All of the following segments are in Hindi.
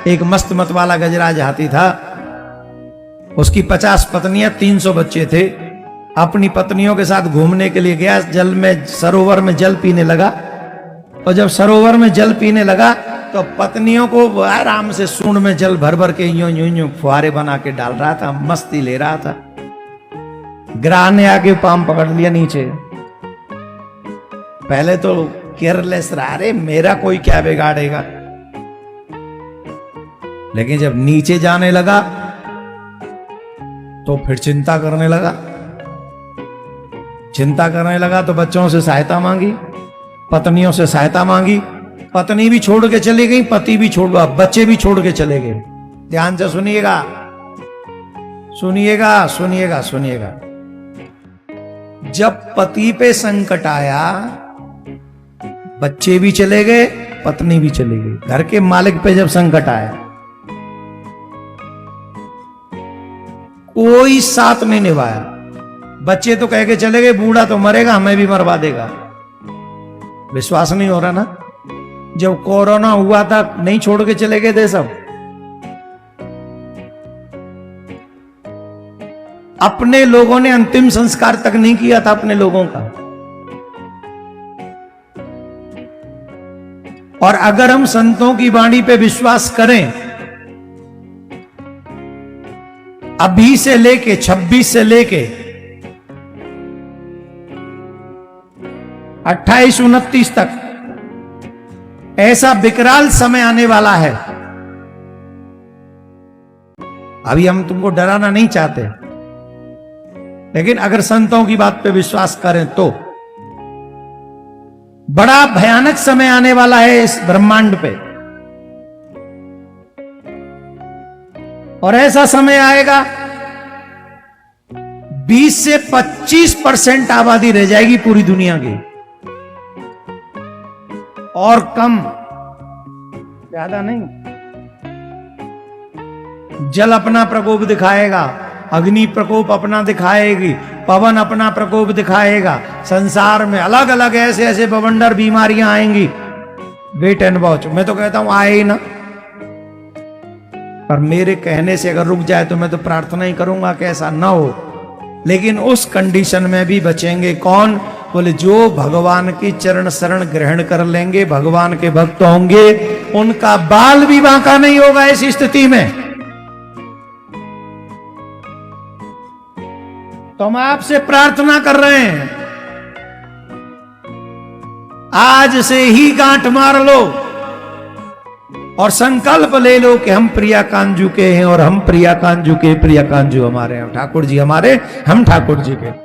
एक मस्त मत वाला गजराज हाथी था, उसकी 50 पत्नियां, 300 बच्चे थे। अपनी पत्नियों के साथ घूमने के लिए गया, जल में, सरोवर में जल पीने लगा। और जब सरोवर में जल पीने लगा तो पत्नियों को आराम से सूंड में जल भर भर के यूं यूं यूं फुहारे बना के डाल रहा था, मस्ती ले रहा था। ग्राह ने आके पाम पकड़ लिया नीचे। पहले तो केयरलेस रहा, अरे मेरा कोई क्या बिगाड़ेगा। लेकिन जब नीचे जाने लगा तो फिर चिंता करने लगा। चिंता करने लगा तो बच्चों से सहायता मांगी, पत्नियों से सहायता मांगी। पत्नी भी छोड़ के चली गई, पति भी छोड़ गया, बच्चे भी छोड़ के चले गए। ध्यान से सुनिएगा, सुनिएगा, सुनिएगा, सुनिएगा। जब पति पे संकट आया, बच्चे भी चले गए, पत्नी भी चली गई। घर के मालिक पे जब संकट आया, कोई साथ नहीं निभाया। बच्चे तो कह के चले गए, बूढ़ा तो मरेगा, हमें भी मरवा देगा। विश्वास नहीं हो रहा ना? जब कोरोना हुआ था, नहीं छोड़ के चले गए थे सब। अपने लोगों ने अंतिम संस्कार तक नहीं किया था अपने लोगों का। और अगर हम संतों की वाणी पे विश्वास करें, अभी से लेके 26 से लेके 28-29 तक ऐसा विकराल समय आने वाला है। अभी हम तुमको डराना नहीं चाहते, लेकिन अगर संतों की बात पे विश्वास करें तो बड़ा भयानक समय आने वाला है इस ब्रह्मांड पे। और ऐसा समय आएगा 20 से 25% आबादी रह जाएगी पूरी दुनिया की, और कम, ज्यादा नहीं। जल अपना प्रकोप दिखाएगा, अग्नि प्रकोप अपना दिखाएगी, पवन अपना प्रकोप दिखाएगा। संसार में अलग अलग ऐसे ऐसे बवंडर बीमारियां आएंगी। Wait and watch. मैं तो कहता हूं आए ही ना, पर मेरे कहने से अगर रुक जाए तो मैं तो प्रार्थना ही करूंगा कि ऐसा ना हो। लेकिन उस कंडीशन में भी बचेंगे कौन? बोले जो भगवान की चरण शरण ग्रहण कर लेंगे, भगवान के भक्त होंगे, उनका बाल भी बांका नहीं होगा इस स्थिति में। तो हम आपसे प्रार्थना कर रहे हैं, आज से ही गांठ मार लो और संकल्प ले लो कि हम प्रिया कांजू के हैं, और हम प्रिया कांजू के, प्रिया कांजू हमारे हैं, ठाकुर जी हमारे, हम ठाकुर जी के।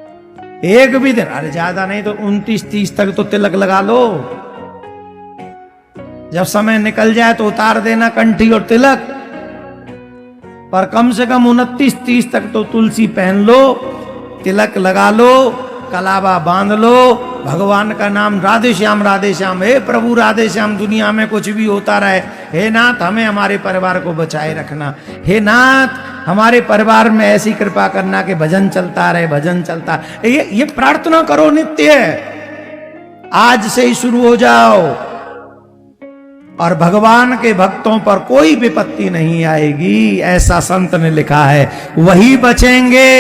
एक भी दिन, अरे ज्यादा नहीं तो 29-30 तक तो तिलक लगा लो। जब समय निकल जाए तो उतार देना कंठी और तिलक, पर कम से कम 29-30 तक तो तुलसी पहन लो, तिलक लगा लो, कलावा बांध लो, भगवान का नाम राधे श्याम, राधे श्याम, हे प्रभु राधे श्याम। दुनिया में कुछ भी होता रहे, हे नाथ हमें हमारे परिवार को बचाए रखना, हे नाथ हमारे परिवार में ऐसी कृपा करना कि भजन चलता रहे, भजन चलता। ये प्रार्थना करो नित्य, आज से ही शुरू हो जाओ, और भगवान के भक्तों पर कोई विपत्ति नहीं आएगी। ऐसा संत ने लिखा है, वही बचेंगे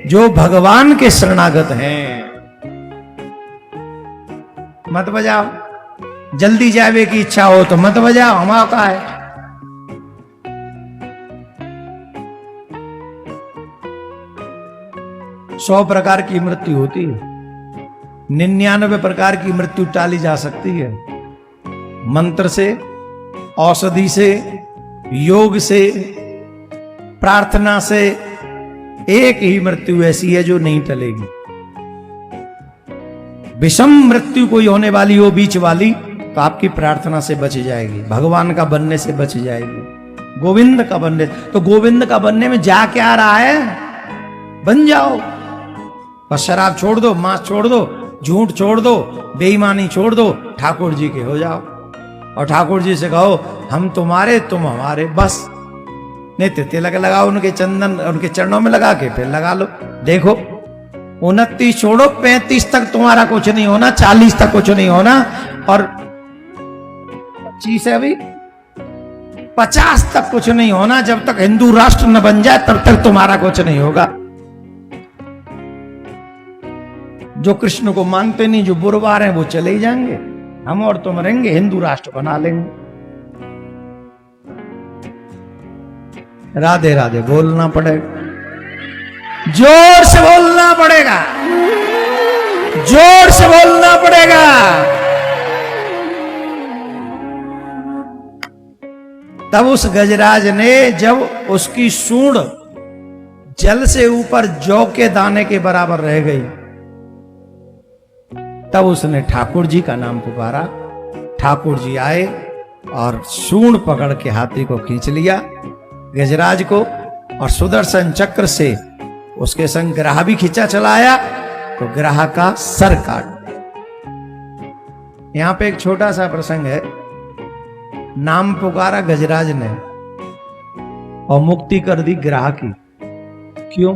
जो भगवान के शरणागत हैं। मत बजाओ, जल्दी जावे की इच्छा हो तो मत बजाओ, हमारा का है। सौ प्रकार की मृत्यु होती है, 99 प्रकार की मृत्यु टाली जा सकती है। मंत्र से, औषधि से, योग से, प्रार्थना से। एक ही मृत्यु ऐसी है जो नहीं टलेगी। विषम मृत्यु कोई होने वाली हो, बीच वाली, तो आपकी प्रार्थना से बच जाएगी, भगवान का बनने से बच जाएगी, गोविंद का बनने। तो गोविंद का बनने में जा क्या रहा है? बन जाओ। बस शराब छोड़ दो, मांस छोड़ दो, झूठ छोड़ दो, बेईमानी छोड़ दो, ठाकुर जी के हो जाओ। और ठाकुर जी से कहो हम तुम्हारे, तुम हमारे, बस। नित्य तिलक लगाओ, उनके चंदन उनके चरणों में लगा के फिर लगा लो। देखो 29 छोड़ो, 35 तक तुम्हारा कुछ नहीं होना, 40 तक कुछ नहीं होना, और 25 है अभी, 50 तक कुछ नहीं होना, जब तक हिंदू राष्ट्र न बन जाए तब तक तुम्हारा कुछ नहीं होगा। जो कृष्ण को मानते नहीं, जो बुरवार हैं, वो चले ही जाएंगे, हम और तुम रहेंगे, हिंदू राष्ट्र बना लेंगे। राधे राधे बोलना पड़ेगा, जोर से बोलना पड़ेगा, जोर से बोलना पड़ेगा। तब उस गजराज ने, जब उसकी सूंड जल से ऊपर जौ के दाने के बराबर रह गई, तब उसने ठाकुर जी का नाम पुकारा। ठाकुर जी आए और सूंड पकड़ के हाथी को खींच लिया, गजराज को, और सुदर्शन चक्र से उसके संग ग्राह भी खींचा चलाया, तो ग्राह का सर काट दिया। यहां पे एक छोटा सा प्रसंग है। नाम पुकारा गजराज ने और मुक्ति कर दी ग्राह की। क्यों?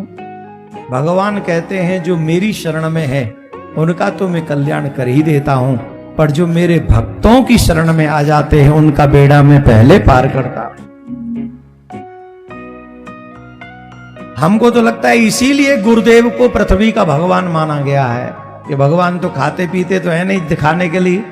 भगवान कहते हैं जो मेरी शरण में है उनका तो मैं कल्याण कर ही देता हूं, पर जो मेरे भक्तों की शरण में आ जाते हैं उनका बेड़ा मैं पहले पार करता हूं। हमको तो लगता है इसीलिए गुरुदेव को पृथ्वी का भगवान माना गया है कि भगवान तो खाते पीते तो है नहीं दिखाने के लिए।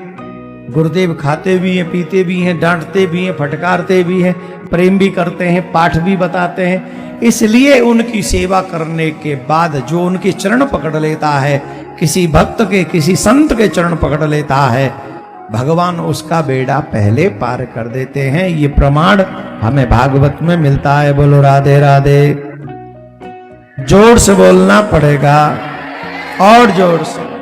गुरुदेव खाते भी हैं, पीते भी हैं, डांटते भी हैं, फटकारते भी हैं, प्रेम भी करते हैं, पाठ भी बताते हैं। इसलिए उनकी सेवा करने के बाद जो उनके चरण पकड़ लेता है, किसी भक्त के, किसी संत के चरण पकड़ लेता है, भगवान उसका बेड़ा पहले पार कर देते हैं। ये प्रमाण हमें भागवत में मिलता है। बोलो राधे राधे। जोर से बोलना पड़ेगा और जोर से।